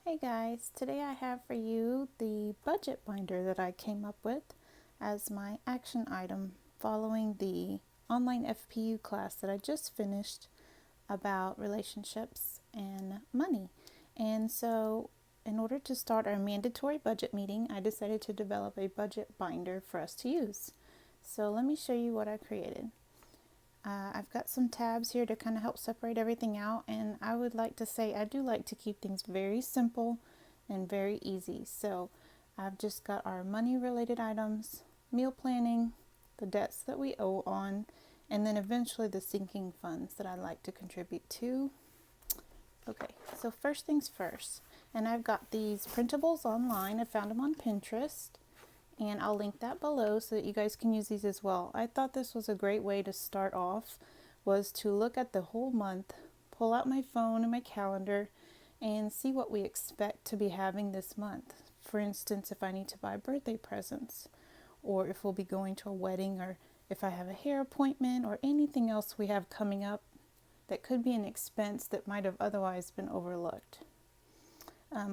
Hey guys, today I have for you the budget binder that I came up with as my action item following the online FPU class that I just finished about relationships and money. And so, in order to start our mandatory budget meeting, I decided to develop a budget binder for us to use. So, let me show you what I created. I've got some tabs here to kind of help separate everything out, and I would like to say I do like to keep things very simple and very easy. So I've just got our money related items, meal planning, the debts that we owe on, and then eventually the sinking funds that I like to contribute to. Okay, so first things first, and I've got these printables online. I found them on Pinterest, and I'll link that below so that you guys can use these as well. I thought this was a great way to start off, was to look at the whole month, pull out my phone and my calendar, and see what we expect to be having this month. For instance, if I need to buy birthday presents, or if we'll be going to a wedding, or if I have a hair appointment, or anything else we have coming up that could be an expense that might have otherwise been overlooked.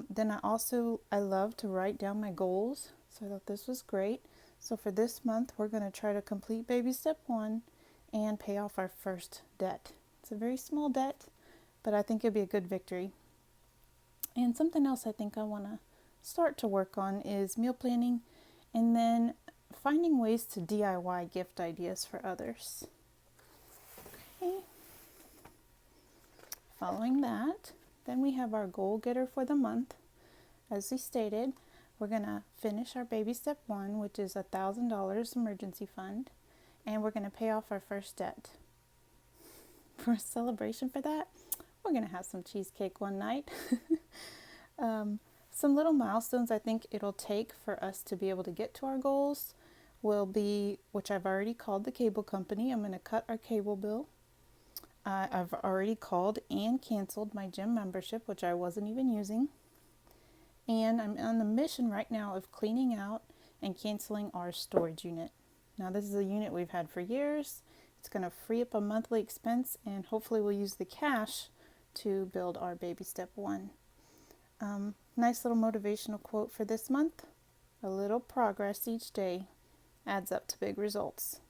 Then I love to write down my goals, so I thought this was great. So for this month, we're going to try to complete baby step 1 and pay off our first debt. It's a very small debt, but I think it'd be a good victory. And something else I think I want to start to work on is meal planning, and then finding ways to DIY gift ideas for others. Okay. Following that, then we have our goal getter for the month. As we stated, we're going to finish our baby step 1, which is $1,000 emergency fund, and we're going to pay off our first debt. For a celebration for that, we're going to have some cheesecake one night. Some little milestones I think it'll take for us to be able to get to our goals will be, which I've already called the cable company. I'm going to cut our cable bill. I've already called and canceled my gym membership, which I wasn't even using. And I'm on the mission right now of cleaning out and canceling our storage unit. Now, this is a unit we've had for years. It's going to free up a monthly expense, and hopefully we'll use the cash to build our baby step 1. Nice little motivational quote for this month. A little progress each day adds up to big results.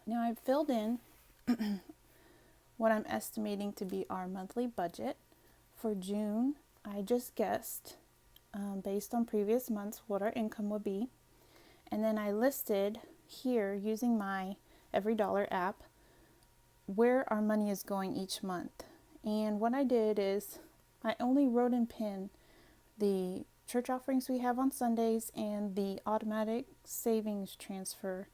Now, I've filled in what I'm estimating to be our monthly budget. For June, I just guessed, based on previous months, what our income would be. And then I listed here, using my Every Dollar app, where our money is going each month. And what I did is I only wrote in pen the church offerings we have on Sundays and the automatic savings transfer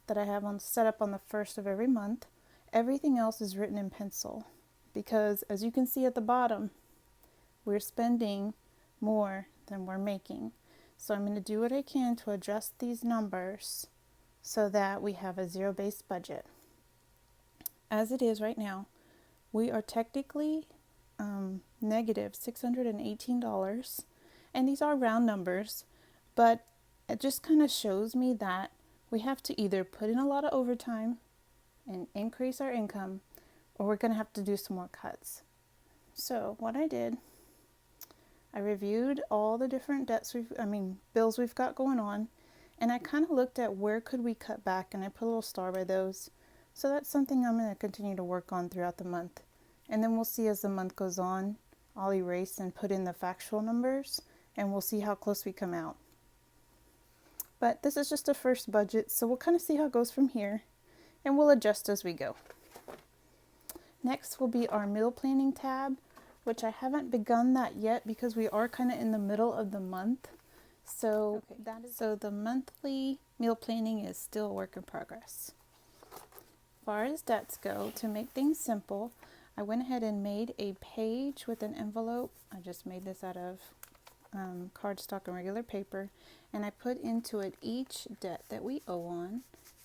that I have set up on the first of every month. Everything else is written in pencil because, as you can see at the bottom, we're spending more than we're making. So I'm going to do what I can to adjust these numbers so that we have a zero-based budget. As it is right now, we are technically negative $618, and these are round numbers, but it just kind of shows me that we have to either put in a lot of overtime and increase our income, or we're going to have to do some more cuts. So what I did, I reviewed all the different bills we've got going on, and I kind of looked at where could we cut back, and I put a little star by those. So that's something I'm going to continue to work on throughout the month. And then we'll see as the month goes on, I'll erase and put in the factual numbers, and we'll see how close we come out. But this is just a first budget, so we'll kind of see how it goes from here, and we'll adjust as we go. Next will be our meal planning tab, which I haven't begun that yet because we are kind of in the middle of the month. So the monthly meal planning is still a work in progress. As far as debts go, to make things simple, I went ahead and made a page with an envelope. I just made this out of cardstock and regular paper, and I put into it each debt that we owe on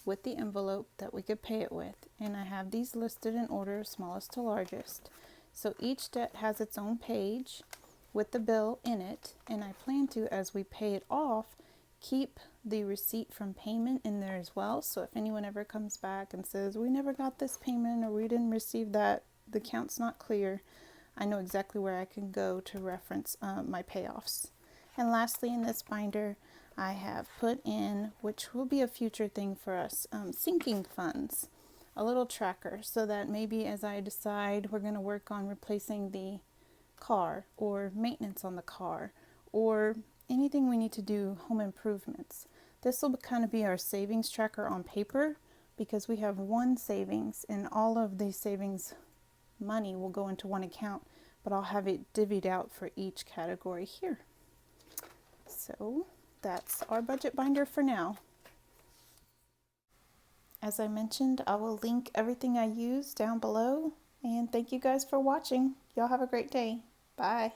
with the envelope that we could pay it with. And I have these listed in order of smallest to largest. So each debt has its own page with the bill in it, and I plan to, as we pay it off, keep the receipt from payment in there as well. So if anyone ever comes back and says, we never got this payment or we didn't receive that, the account's not clear, I know exactly where I can go to reference my payoffs. And lastly, in this binder, I have put in, which will be a future thing for us, sinking funds, a little tracker, so that maybe as I decide we're going to work on replacing the car or maintenance on the car or anything we need to do, home improvements. This will kind of be our savings tracker on paper, because we have one savings and all of the savings money will go into one account, but I'll have it divvied out for each category here. So that's our budget binder for now. As I mentioned, I will link everything I use down below, and thank you guys for watching. Y'all have a great day. Bye.